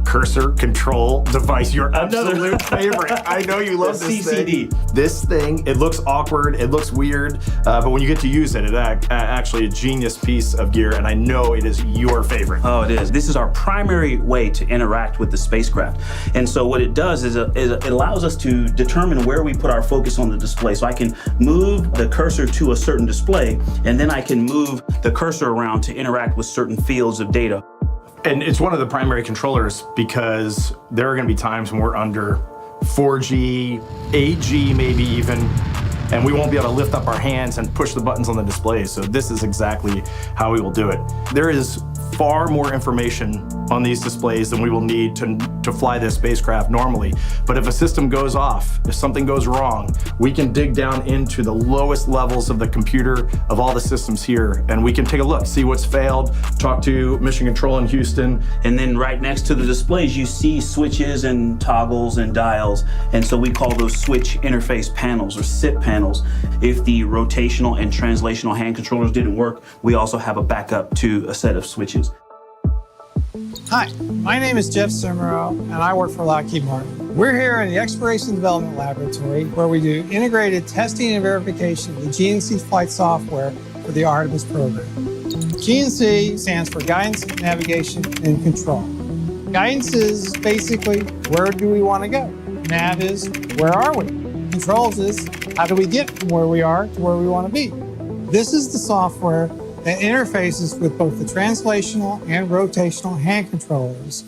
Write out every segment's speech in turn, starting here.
cursor control device, your absolute favorite. I know you love this CCD. thing. This thing, it looks awkward, it looks weird, but when you get to use it, it's actually a genius piece of gear, and I know it is your favorite. Oh, it is. This is our primary way to interact with the spacecraft. And so what it does is it allows us to determine where we put our focus on the display. So I can move the cursor to a certain display, and then I can move the cursor around to interact with certain fields of data. And it's one of the primary controllers because there are gonna be times when we're under 4G, 8G maybe even, and we won't be able to lift up our hands and push the buttons on the display. So this is exactly how we will do it. There is far more information on these displays than we will need to fly this spacecraft normally. But if a system goes off, if something goes wrong, we can dig down into the lowest levels of the computer of all the systems here, and we can take a look, see what's failed, talk to Mission Control in Houston. And then right next to the displays, you see switches and toggles and dials. And so we call those switch interface panels or SIP panels. If the rotational and translational hand controllers didn't work, we also have a backup to a set of switches. Hi, my name is Jeff Simmerow, and I work for Lockheed Martin. We're here in the Exploration Development Laboratory, where we do integrated testing and verification of the GNC flight software for the Artemis program. GNC stands for Guidance, Navigation, and Control. Guidance is basically, where do we want to go? Nav is, where are we? Controls is, how do we get from where we are to where we want to be? This is the software that interfaces with both the translational and rotational hand controllers.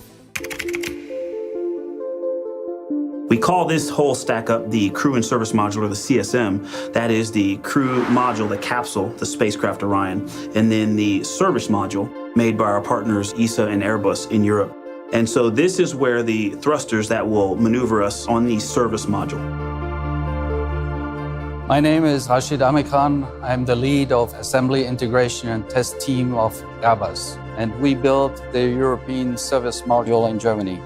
We call this whole stack up the Crew and Service Module, or the CSM. That is the crew module, the capsule, the spacecraft Orion, and then the service module made by our partners ESA and Airbus in Europe. And so this is where the thrusters that will maneuver us on the service module. My name is Rashid Amikhan. I'm the lead of Assembly, Integration and Test team of Airbus, and we built the European service module in Germany.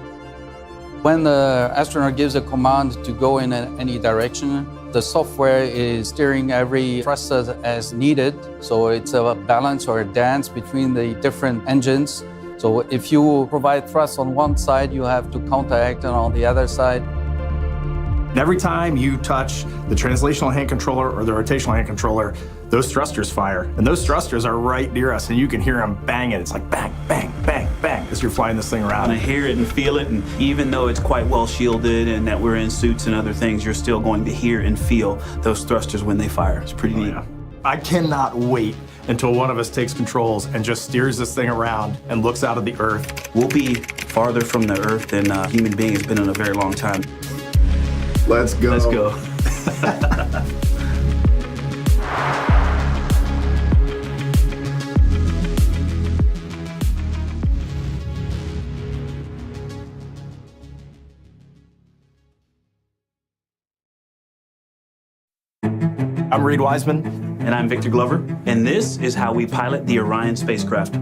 When the astronaut gives a command to go in any direction, the software is steering every thruster as needed, so it's a balance or a dance between the different engines. So if you provide thrust on one side, you have to counteract on the other side. Every time you touch the translational hand controller or the rotational hand controller, those thrusters fire. And those thrusters are right near us, and you can hear them banging. It's like bang, bang, bang, bang as you're flying this thing around. I hear it and feel it, and even though it's quite well shielded and that we're in suits and other things, you're still going to hear and feel those thrusters when they fire. It's pretty neat. Yeah. I cannot wait until one of us takes controls and just steers this thing around and looks out of the Earth. We'll be farther from the Earth than a human being has been in a very long time. Let's go. Let's go. I'm Reed Wiseman. And I'm Victor Glover. And this is how we pilot the Orion spacecraft.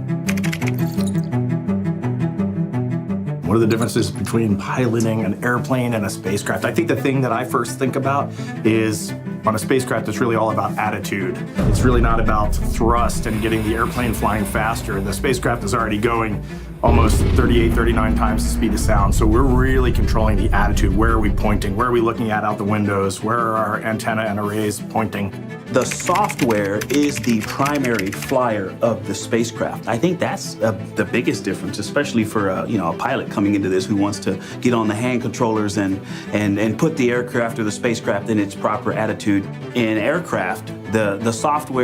What are the differences between piloting an airplane and a spacecraft? I think the thing that I first think about is on a spacecraft, it's really all about attitude. It's really not about thrust and getting the airplane flying faster. The spacecraft is already going almost 38, 39 times the speed of sound. So we're really controlling the attitude. Where are we pointing? Where are we looking at out the windows? Where are our antenna and arrays pointing? The software is the primary flyer of the spacecraft. I think that's the biggest difference, especially for a pilot coming into this who wants to get on the hand controllers and put the aircraft or the spacecraft in its proper attitude. In aircraft, the software